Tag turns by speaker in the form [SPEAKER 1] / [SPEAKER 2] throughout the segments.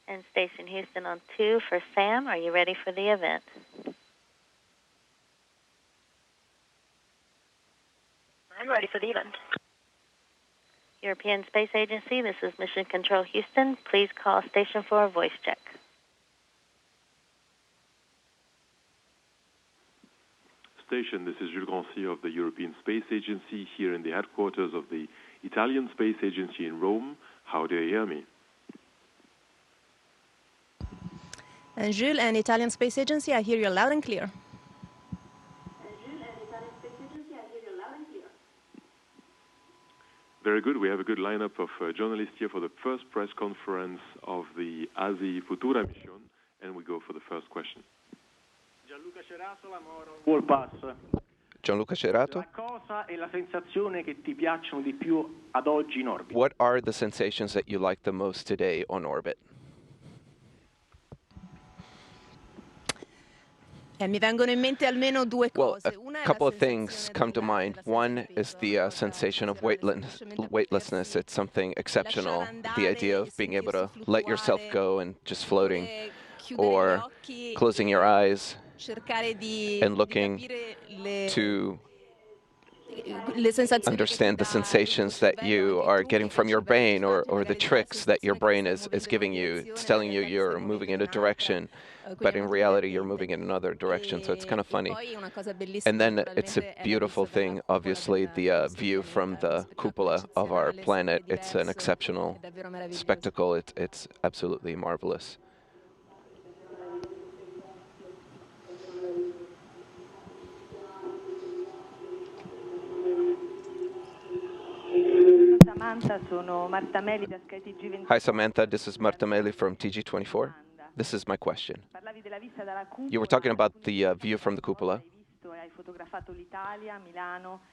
[SPEAKER 1] And Station Houston on 2 for Sam. Are you ready for the event?
[SPEAKER 2] I'm ready for the event.
[SPEAKER 1] European Space Agency, this is Mission Control Houston. Please call station for a voice check.
[SPEAKER 3] Station, this is Jules Grancy of the European Space Agency here in the headquarters of the Italian Space Agency in Rome. How do you hear me?
[SPEAKER 4] And Jules and Italian Space Agency, I hear you loud and clear.
[SPEAKER 3] Very good. We have a good lineup of journalists here for the first press conference of the ASI Futura mission, and we go for the first question.
[SPEAKER 5] Gianluca Cerato, Lamoro, Wallpass.
[SPEAKER 6] Gianluca Cerato.
[SPEAKER 5] Cosa è la sensazione che ti piacciono di più ad oggi in orbita?
[SPEAKER 6] What are the sensations that you like the most today on orbit?
[SPEAKER 4] Mi vengono in mente almeno due
[SPEAKER 6] Well,
[SPEAKER 4] cose.
[SPEAKER 6] a couple of things come to mind. One is the sensation of weightlessness. It's something exceptional. The idea of being able to let yourself go and just floating, or closing your eyes and looking to understand the sensations that you are getting from your brain, or the tricks that your brain is giving you. It's telling you you're moving in a direction, but in reality you're moving in another direction, so it's kind of funny. And then it's a beautiful thing, obviously, the view from the cupola of our planet. It's an exceptional spectacle. It's absolutely marvelous. Hi, Samantha. This is Marta Meli from TG24. This is my question. You were talking about the view from the cupola,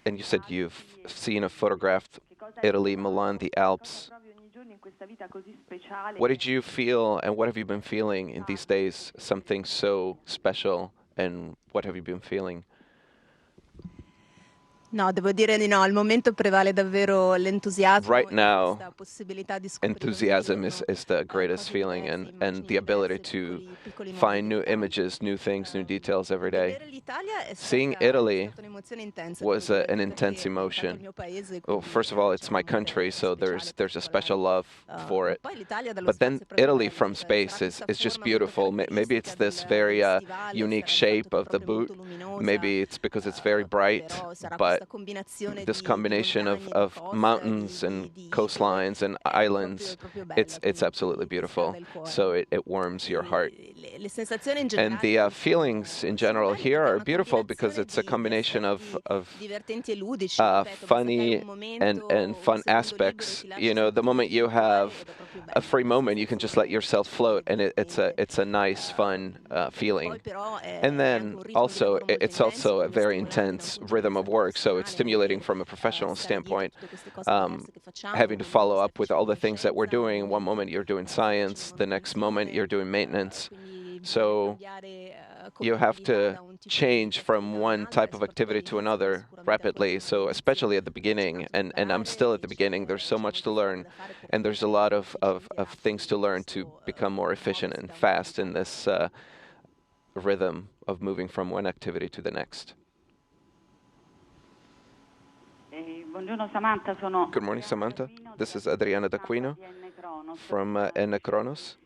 [SPEAKER 6] and you said you've seen or photographed Italy, Milan, the Alps. What did you feel, and what have you been feeling in these days? Something so special, and what have you been feeling?
[SPEAKER 4] No, devo dire di no. Al momento prevale davvero l'entusiasmo.
[SPEAKER 6] Right now, enthusiasm is the greatest feeling, and the ability to find new images, new things, new details every day. Seeing Italy was an intense emotion. Well, first of all, it's my country, so there's a special love for it. But then Italy from space is just beautiful. Maybe it's this very unique shape of the boot. Maybe it's because it's very bright, but this combination of mountains and coastlines and islands, it's absolutely beautiful. So it warms your heart. And the feelings in general here are beautiful because it's a combination of funny and fun aspects. You know, the moment you have a free moment, you can just let yourself float, and it's a nice, fun feeling. And then also, it's also a very intense rhythm of work, so it's stimulating from a professional standpoint, having to follow up with all the things that we're doing. One moment you're doing science, the next moment you're doing maintenance. So you have to change from one type of activity to another rapidly, so especially at the beginning, and I'm still at the beginning. There's so much to learn, and there's a lot of things to learn to become more efficient and fast in this rhythm of moving from one activity to the next. Good morning, Samantha. This is Adriana D'Aquino from Enechronos.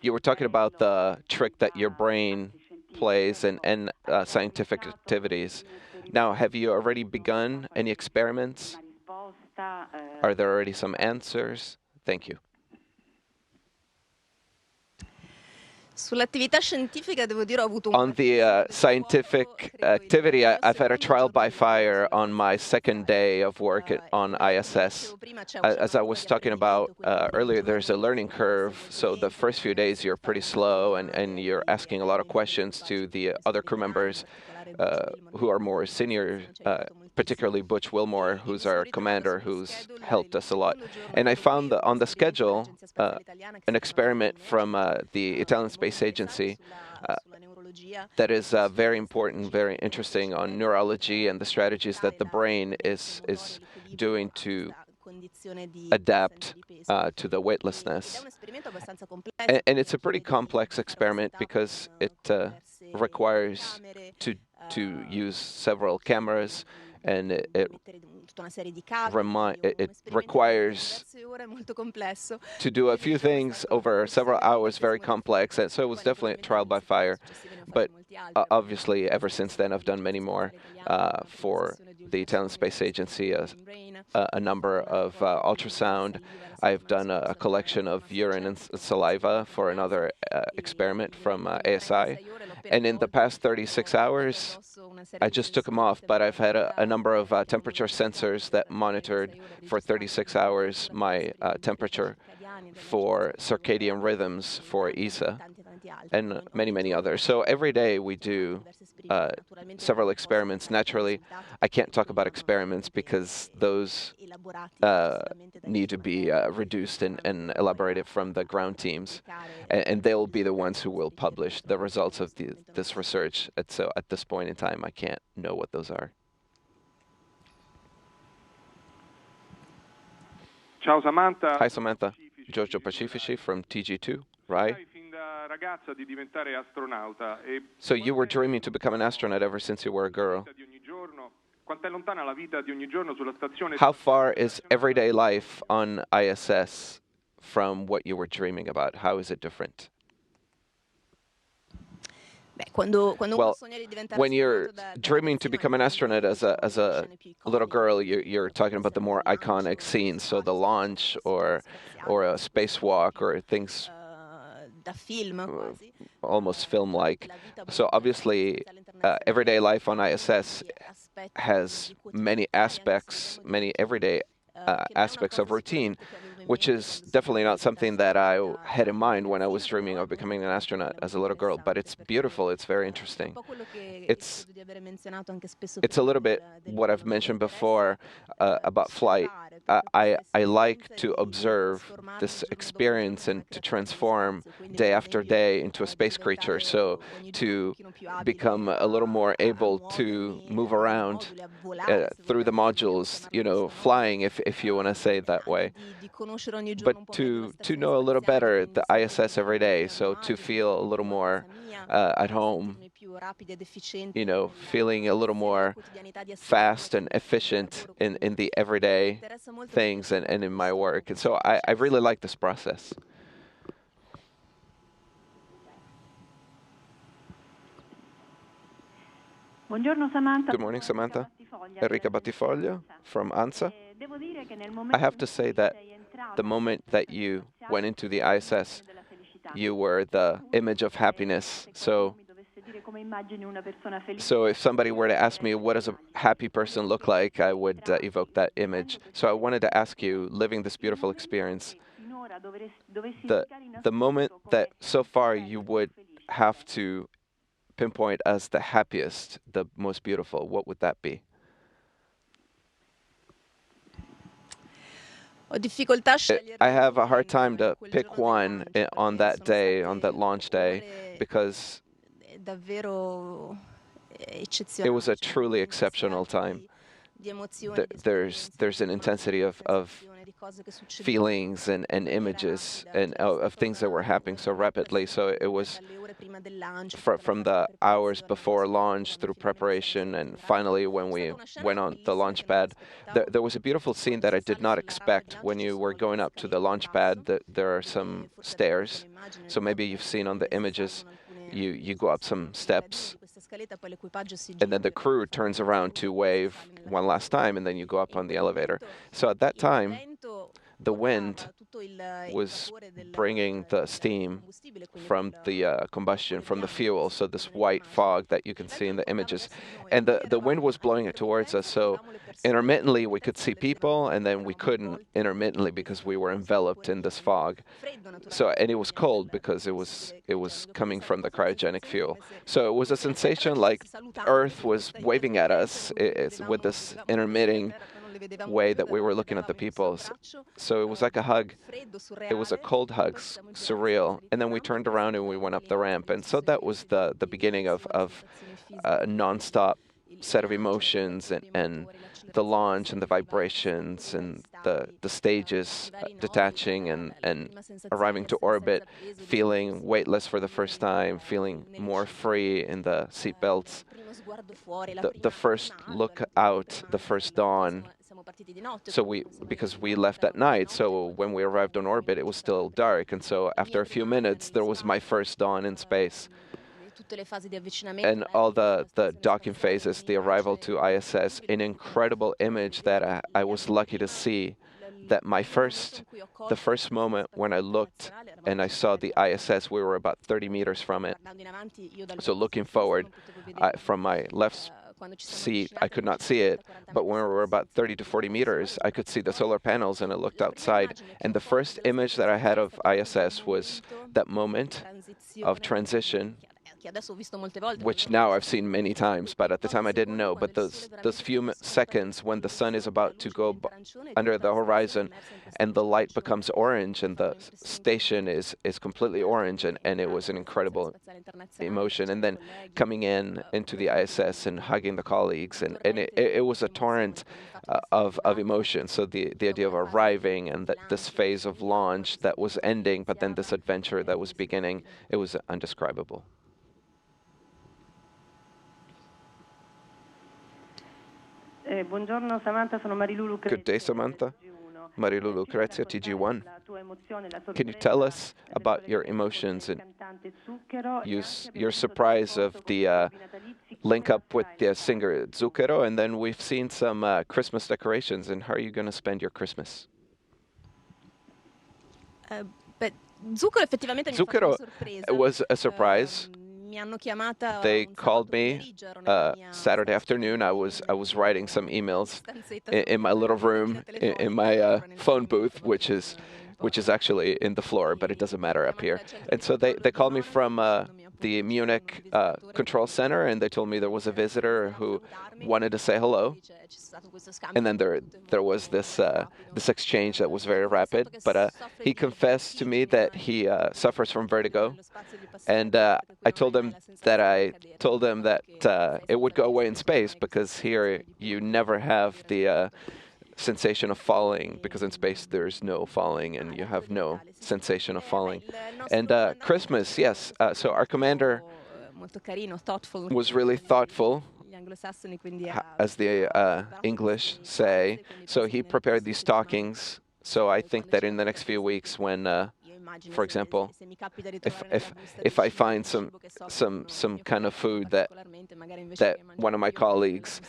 [SPEAKER 6] You were talking about the trick that your brain plays and scientific activities. Now, have you already begun any experiments? Are there already some answers? Thank you.
[SPEAKER 4] Sull'attività scientifica, devo dire, ho avuto
[SPEAKER 6] On the scientific activity, I've had a trial by fire on my second day of work on ISS. As I was talking about earlier, there's a learning curve, so the first few days you're pretty slow, and you're asking a lot of questions to the other crew members who are more senior, particularly Butch Wilmore, who's our commander, who's helped us a lot. And I found that on the schedule an experiment from the Italian Space Agency that is very important, very interesting on neurology and the strategies that the brain is doing to adapt to the weightlessness. And it's a pretty complex experiment because it requires to use several cameras, and it requires to do a few things over several hours, very complex. And so it was definitely a trial by fire. But obviously, ever since then, I've done many more for the Italian Space Agency, a number of ultrasound. I've done a collection of urine and saliva for another experiment from ASI. And in the past 36 hours, I just took them off, but I've had a number of temperature sensors that monitored for 36 hours my temperature, for circadian rhythms for ESA, and many, many others. So every day we do several experiments. Naturally, I can't talk about experiments because those need to be reduced and elaborated from the ground teams. And they'll be the ones who will publish the results of this research. So at this point in time, I can't know what those are.
[SPEAKER 7] Ciao Samantha.
[SPEAKER 6] Hi Samantha. Giorgio Pacifici from TG2, right? So you were dreaming to become an astronaut ever since you were a girl. How far is everyday life on ISS from what you were dreaming about? How is it different? Well, when you're dreaming to become an astronaut as a little girl, you're talking about the more iconic scenes, so the launch or a spacewalk or things almost film-like. So obviously, everyday life on ISS has many aspects, many everyday aspects of routine, which is definitely not something that I had in mind when I was dreaming of becoming an astronaut as a little girl, but it's beautiful, it's very interesting. It's a little bit what I've mentioned before about flight. I like to observe this experience and to transform day after day into a space creature, so to become a little more able to move around through the modules, you know, flying, if you want to say it that way. But to know a little better the ISS every day, so to feel a little more at home, you know, feeling a little more fast and efficient in the everyday things and in my work. And so I really like this process. Good morning, Samantha. Enrica Battifoglio from ANSA. I have to say that the moment that you went into the ISS, you were the image of happiness. So if somebody were to ask me, what does a happy person look like, I would evoke that image. So I wanted to ask you, living this beautiful experience, the moment that so far you would have to pinpoint as the happiest, the most beautiful, what would that be? I have a hard time to pick one on that day, on that launch day, because it was a truly exceptional time. There's an intensity of feelings and images and of things that were happening so rapidly. So it was from the hours before launch through preparation, and finally when we went on the launch pad, there was a beautiful scene that I did not expect. When you were going up to the launch pad, there are some stairs. So maybe you've seen on the images, you go up some steps, and then the crew turns around to wave one last time, and then you go up on the elevator. So at that time, the wind was bringing the steam from the combustion, from the fuel, so this white fog that you can see in the images. And the wind was blowing it towards us, so intermittently we could see people, and then we couldn't intermittently because we were enveloped in this fog. And it was cold because it was coming from the cryogenic fuel. So it was a sensation like Earth was waving at us with this intermitting way that we were looking at the people. So it was like a hug. It was a cold hug, surreal. And then we turned around and we went up the ramp. And so that was the beginning of non-stop set of emotions, and the launch and the vibrations and the stages detaching and arriving to orbit, feeling weightless for the first time, feeling more free in the seatbelts. The first look out, the first dawn. So because we left at night, so when we arrived on orbit, it was still dark, and so after a few minutes, there was my first dawn in space. And all the docking phases, the arrival to ISS, an incredible image that I was lucky to see. That the first moment when I looked and I saw the ISS, we were about 30 meters from it. So looking forward, from my left seat, I could not see it, but when we were about 30 to 40 meters, I could see the solar panels, and I looked outside. And the first image that I had of ISS was that moment of transition, which now I've seen many times, but at the time I didn't know. But those few seconds when the sun is about to go under the horizon and the light becomes orange and the station is completely orange, and it was an incredible emotion. And then coming into the ISS and hugging the colleagues, and it was a torrent of emotion. So the idea of arriving and this phase of launch that was ending, but then this adventure that was beginning, it was undescribable.
[SPEAKER 2] Buongiorno Samantha, sono Marilulu Crezia.
[SPEAKER 6] Good day, Samantha. Marilulu Crezia, TG1. Can you tell us about your emotions and your surprise of the link up with the singer Zucchero? And then we've seen some Christmas decorations. And how are you going to spend your Christmas? Zucchero was a surprise. They called me Saturday afternoon. I was writing some emails in my little room in my phone booth, which is actually in the floor, but it doesn't matter up here. And so they called me from the Munich control center, and they told me there was a visitor who wanted to say hello. And then there was this exchange that was very rapid. But he confessed to me that he suffers from vertigo, and I told him that it would go away in space, because here you never have the sensation of falling, because in space there's no falling and you have no sensation of falling. And Christmas, yes. So our commander was really thoughtful, as the English say. So he prepared these stockings. So I think that in the next few weeks, when for example, if I find some kind of food that one of my colleagues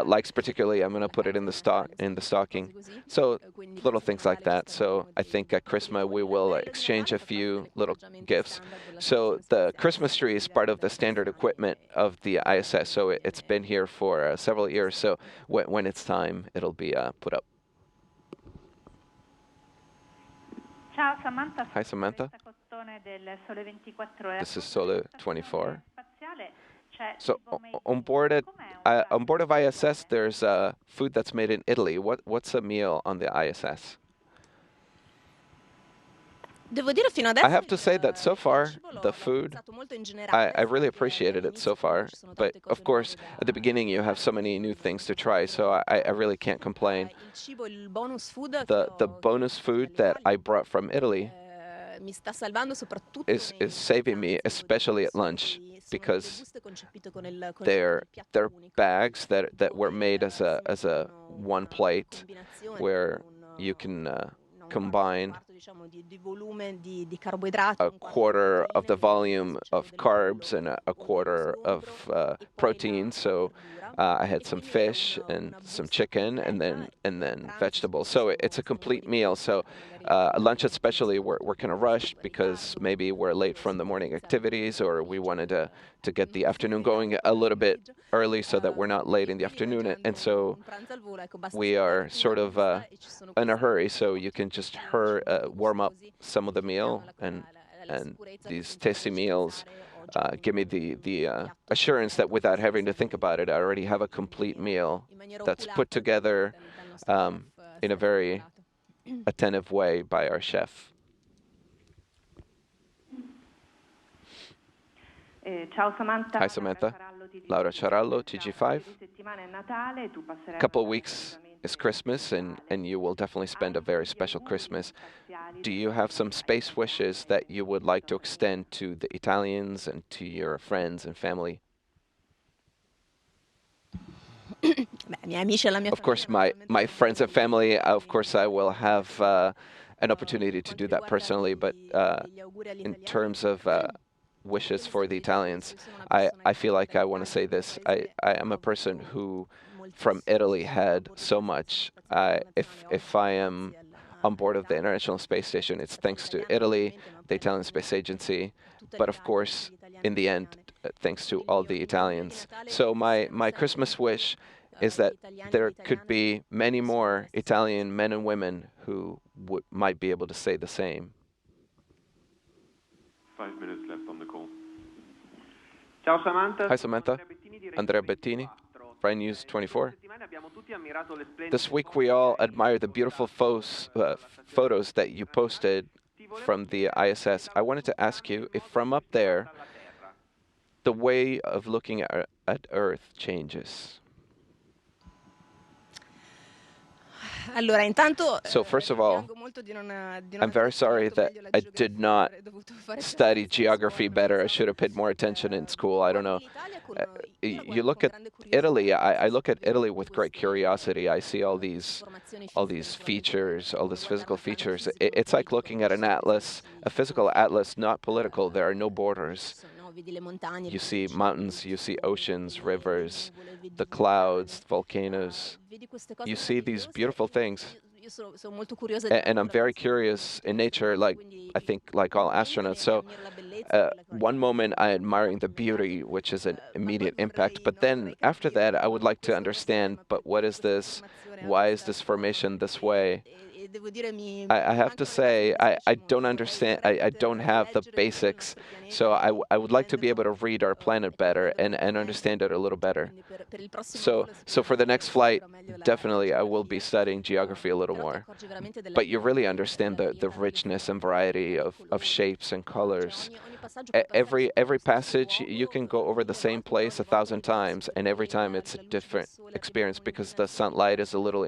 [SPEAKER 6] likes particularly, I'm going to put it in the stocking. So little things like that. So I think at Christmas we will exchange a few little gifts. So the Christmas tree is part of the standard equipment of the ISS. So it's been here for several years. So when it's time, it'll be put up. Hi, Samantha. This is Sole 24. So on board of ISS, there's food that's made in Italy. What's a meal on the ISS? I have to say that so far, the food, I really appreciated it so far. But of course, at the beginning, you have so many new things to try, so I really can't complain. The bonus food that I brought from Italy is saving me, especially at lunch, because they're bags that were made as a one plate, where you can combine a quarter of the volume of carbs and a quarter of protein. So I had some fish and some chicken, and then vegetables. So it's a complete meal. So lunch especially, we're kind of rushed because maybe we're late from the morning activities, or we wanted to get the afternoon going a little bit early so that we're not late in the afternoon. And so we are sort of in a hurry, so you can just warm up some of the meal, and these tasty meals give me the assurance that without having to think about it, I already have a complete meal that's put together in a very attentive way by our chef.
[SPEAKER 2] Ciao Samantha.
[SPEAKER 6] Hi, Samantha. Laura Charallo, TG5. A couple of weeks is Christmas, and you will definitely spend a very special Christmas. Do you have some space wishes that you would like to extend to the Italians and to your friends and family? Of course, my friends and family, of course, I will have an opportunity to do that personally, but in terms of wishes for the Italians, I feel like I want to say this. I am a person who, from Italy, had so much. If I am on board of the International Space Station, it's thanks to Italy, the Italian Space Agency, but of course, in the end, thanks to all the Italians. So my Christmas wish is that there could be many more Italian men and women who might be able to say the same.
[SPEAKER 3] 5 minutes left on the call.
[SPEAKER 5] Ciao Samantha.
[SPEAKER 6] Hi Samantha, Andrea Bettini, Prime News 24. This week we all admire the beautiful photos that you posted from the ISS. I wanted to ask you if from up there, the way of looking at Earth changes. So first of all, I'm very sorry that I did not study geography better. I should have paid more attention in school. I don't know. You look at Italy. I look at Italy with great curiosity. I see all these features, all these physical features. It's like looking at an atlas, a physical atlas, not political. There are no borders. You see mountains, you see oceans, rivers, the clouds, volcanoes. You see these beautiful things. And I'm very curious in nature, I think like all astronauts. So one moment I'm admiring the beauty, which is an immediate impact. But then after that, I would like to understand, but what is this? Why is this formation this way? I have to say, I don't understand, I don't have the basics, so I would like to be able to read our planet better and understand it a little better. So for the next flight, definitely I will be studying geography a little more. But you really understand the richness and variety of shapes and colors. Every passage, you can go over the same place 1,000 times, and every time it's a different experience because the sunlight is a little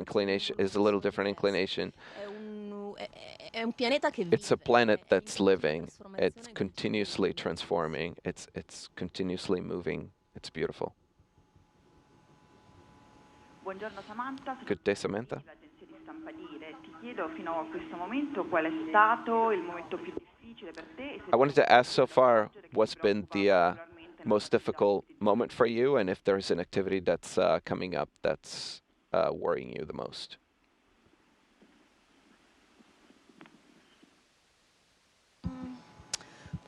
[SPEAKER 6] different inclination. It's a planet that's living. It's continuously transforming. It's continuously moving. It's beautiful. Good day, Samantha. I wanted to ask so far, what's been the most difficult moment for you, and if there's an activity that's coming up that's worrying you the most?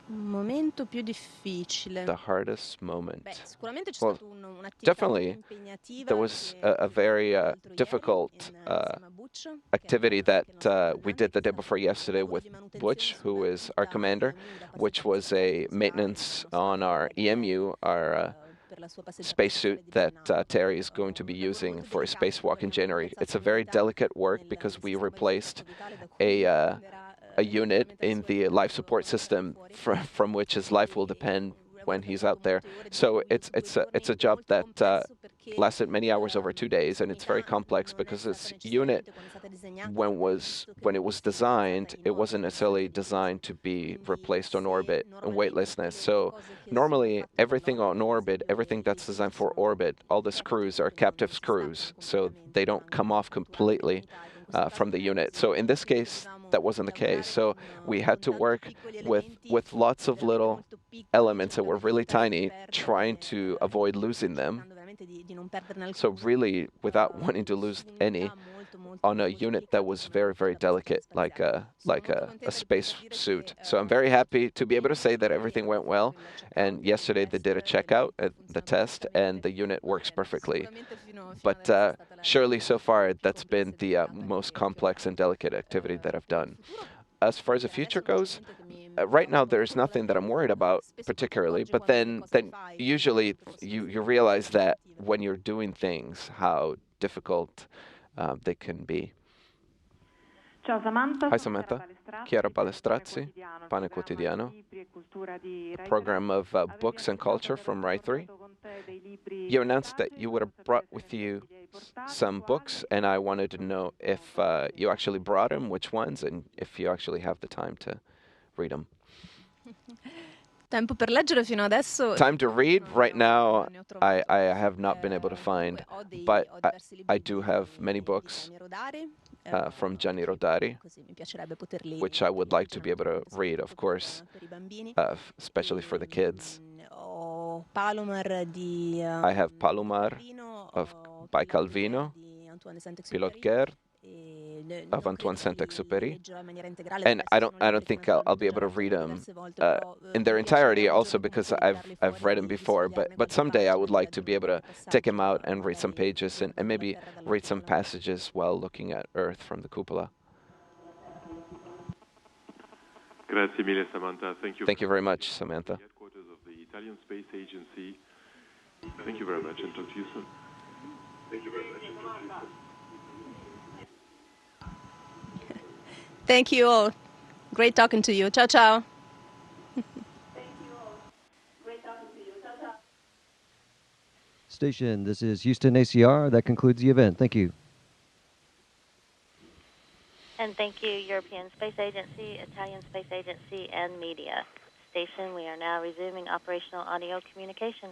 [SPEAKER 6] The hardest moment. Well, definitely, there was a very difficult activity that we did the day before yesterday with Butch, who is our commander, which was a maintenance on our EMU, our spacesuit that Terry is going to be using for a spacewalk in January. It's a very delicate work because we replaced a unit in the life support system from which his life will depend when he's out there. So it's a job that lasted many hours over 2 days, and it's very complex because this unit, when it was designed, it wasn't necessarily designed to be replaced on orbit and weightlessness. So normally everything on orbit, everything that's designed for orbit, all the screws are captive screws, so they don't come off completely from the unit. So in this case, that wasn't the case. So we had to work with lots of little elements that were really tiny, trying to avoid losing them. So really, without wanting to lose any, on a unit that was very, very delicate, like a space suit. So I'm very happy to be able to say that everything went well. And yesterday they did a checkout at the test, and the unit works perfectly. But surely so far, that's been the most complex and delicate activity that I've done. As far as the future goes, right now there's nothing that I'm worried about particularly, but then usually you realize that when you're doing things, how difficult they can be. Hi Samantha, Chiara Palestrazzi, Pane Quotidiano, a program of books and culture from Rai 3. you announced that you would have brought with you some books, and I wanted to know if you actually brought them, which ones, and if you actually have the time to read them.
[SPEAKER 4] Tempo per leggere fino adesso.
[SPEAKER 6] Time to read right now, I have not been able to find, but I do have many books from Gianni Rodari, which I would like to be able to read, of course, especially for the kids. I have Palomar by Calvino, Pilotker of Antoine Saint-Exupéry, and I don't think I'll be able to read them in their entirety, also because I've read them before. But someday I would like to be able to take them out and read some pages and maybe read some passages while looking at Earth from the cupola.
[SPEAKER 3] Grazie mille, Samantha.
[SPEAKER 6] Thank you very much, Samantha.
[SPEAKER 3] Headquarters of the Italian Space Agency. Thank you very much, and talk to you soon. Thank you very much, and talk to you soon.
[SPEAKER 4] Thank you all. Great talking to you. Ciao, ciao.
[SPEAKER 7] Station, this is Houston ACR. That concludes the event. Thank you.
[SPEAKER 1] And thank you, European Space Agency, Italian Space Agency, and media. Station, we are now resuming operational audio communication.